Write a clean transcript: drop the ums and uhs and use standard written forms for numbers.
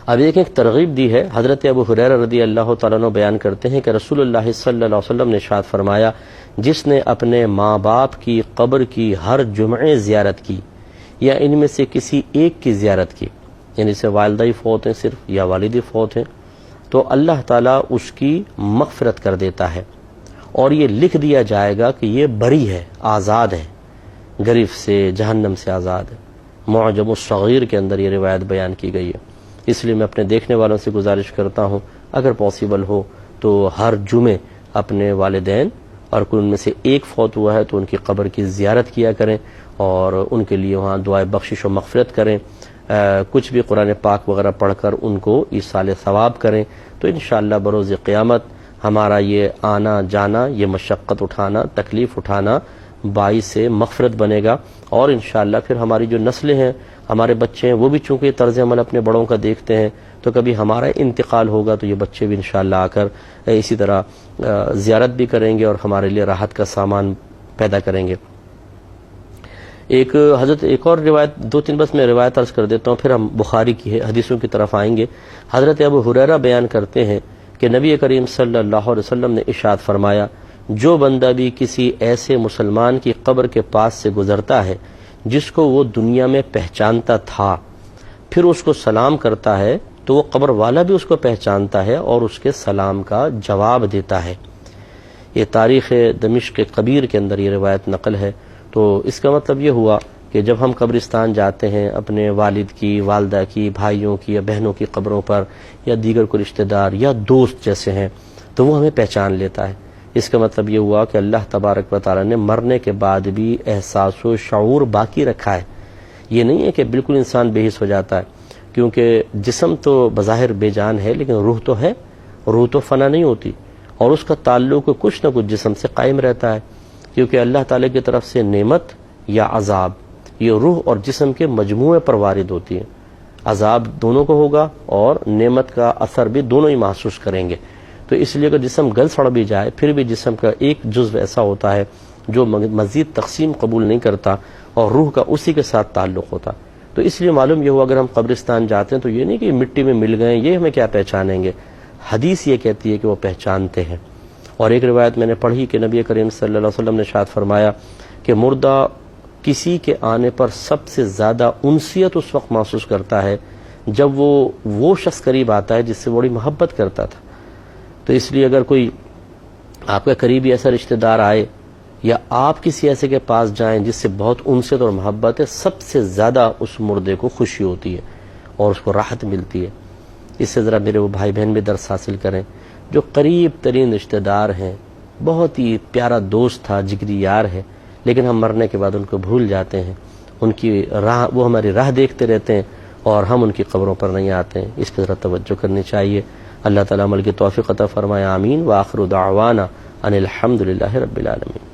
اب ایک ترغیب دی ہے. حضرت ابو ہریرہ رضی اللہ تعالیٰ عنہ بیان کرتے ہیں کہ رسول اللہ صلی اللہ علیہ وسلم نے ارشاد فرمایا، جس نے اپنے ماں باپ کی قبر کی ہر جمعے زیارت کی یا ان میں سے کسی ایک کی زیارت کی، یعنی سے والدہ ہی فوت ہیں صرف یا والدی فوت ہیں، تو اللہ تعالیٰ اس کی مغفرت کر دیتا ہے اور یہ لکھ دیا جائے گا کہ یہ بری ہے، آزاد ہے، گرفت سے، جہنم سے آزاد ہے. معجم الصغیر کے اندر یہ روایت بیان کی گئی ہے. اس لیے میں اپنے دیکھنے والوں سے گزارش کرتا ہوں اگر پاسبل ہو تو ہر جمعے اپنے والدین اور کوئی ان میں سے ایک فوت ہوا ہے تو ان کی قبر کی زیارت کیا کریں اور ان کے لیے وہاں دعائے بخشش و مغفرت کریں. کچھ بھی قرآن پاک وغیرہ پڑھ کر ان کو ایصال ثواب کریں تو انشاءاللہ بروز قیامت ہمارا یہ آنا جانا، یہ مشقت اٹھانا، تکلیف اٹھانا باعث مغفرت بنے گا. اور انشاءاللہ پھر ہماری جو نسلیں ہیں، ہمارے بچے ہیں، وہ بھی چونکہ یہ طرز عمل اپنے بڑوں کا دیکھتے ہیں تو کبھی ہمارا انتقال ہوگا تو یہ بچے بھی انشاءاللہ آ کر اسی طرح زیارت بھی کریں گے اور ہمارے لیے راحت کا سامان پیدا کریں گے. ایک اور روایت، دو تین بس میں روایت عرض کر دیتا ہوں، پھر ہم بخاری کی حدیثوں کی طرف آئیں گے. حضرت ابو ہریرہ بیان کرتے ہیں کہ نبی کریم صلی اللہ علیہ وسلم نے ارشاد فرمایا، جو بندہ بھی کسی ایسے مسلمان کی قبر کے پاس سے گزرتا ہے جس کو وہ دنیا میں پہچانتا تھا، پھر اس کو سلام کرتا ہے تو وہ قبر والا بھی اس کو پہچانتا ہے اور اس کے سلام کا جواب دیتا ہے. یہ تاریخ دمشق کبیر کے اندر یہ روایت نقل ہے. تو اس کا مطلب یہ ہوا کہ جب ہم قبرستان جاتے ہیں اپنے والد کی، والدہ کی، بھائیوں کی یا بہنوں کی قبروں پر یا دیگر کوئی رشتہ دار یا دوست جیسے ہیں تو وہ ہمیں پہچان لیتا ہے. اس کا مطلب یہ ہوا کہ اللہ تبارک و تعالی نے مرنے کے بعد بھی احساس و شعور باقی رکھا ہے. یہ نہیں ہے کہ بالکل انسان بے حس ہو جاتا ہے، کیونکہ جسم تو بظاہر بے جان ہے لیکن روح تو ہے، روح تو فنا نہیں ہوتی اور اس کا تعلق کچھ نہ کچھ جسم سے قائم رہتا ہے، کیونکہ اللہ تعالی کی طرف سے نعمت یا عذاب یہ روح اور جسم کے مجموعے پر وارد ہوتی ہے. عذاب دونوں کو ہوگا اور نعمت کا اثر بھی دونوں ہی محسوس کریں گے. تو اس لیے اگر جسم گل سڑ بھی جائے پھر بھی جسم کا ایک جزو ایسا ہوتا ہے جو مزید تقسیم قبول نہیں کرتا اور روح کا اسی کے ساتھ تعلق ہوتا. تو اس لیے معلوم یہ ہوا اگر ہم قبرستان جاتے ہیں تو یہ نہیں کہ مٹی میں مل گئے یہ ہمیں کیا پہچانیں گے، حدیث یہ کہتی ہے کہ وہ پہچانتے ہیں. اور ایک روایت میں نے پڑھی کہ نبی کریم صلی اللہ علیہ وسلم نے ارشاد فرمایا کہ مردہ کسی کے آنے پر سب سے زیادہ انسیت اس وقت محسوس کرتا ہے جب وہ شخص قریب آتا ہے جس سے بڑی محبت کرتا تھا. تو اس لیے اگر کوئی آپ کا قریبی ایسا رشتہ دار آئے یا آپ کسی ایسے کے پاس جائیں جس سے بہت انست اور محبت ہے، سب سے زیادہ اس مردے کو خوشی ہوتی ہے اور اس کو راحت ملتی ہے. اس سے ذرا میرے وہ بھائی بہن بھی درس حاصل کریں جو قریب ترین رشتہ دار ہیں، بہت ہی پیارا دوست تھا، جگری یار ہے، لیکن ہم مرنے کے بعد ان کو بھول جاتے ہیں، ان کی راہ، وہ ہماری راہ دیکھتے رہتے ہیں اور ہم ان کی قبروں پر نہیں آتے ہیں. اس پہ ذرا توجہ کرنی چاہیے. اللہ تعالیٰ عمل کی توفیق عطا فرمائے. آمین. وآخر دعوانا ان الحمد للہ رب العالمین.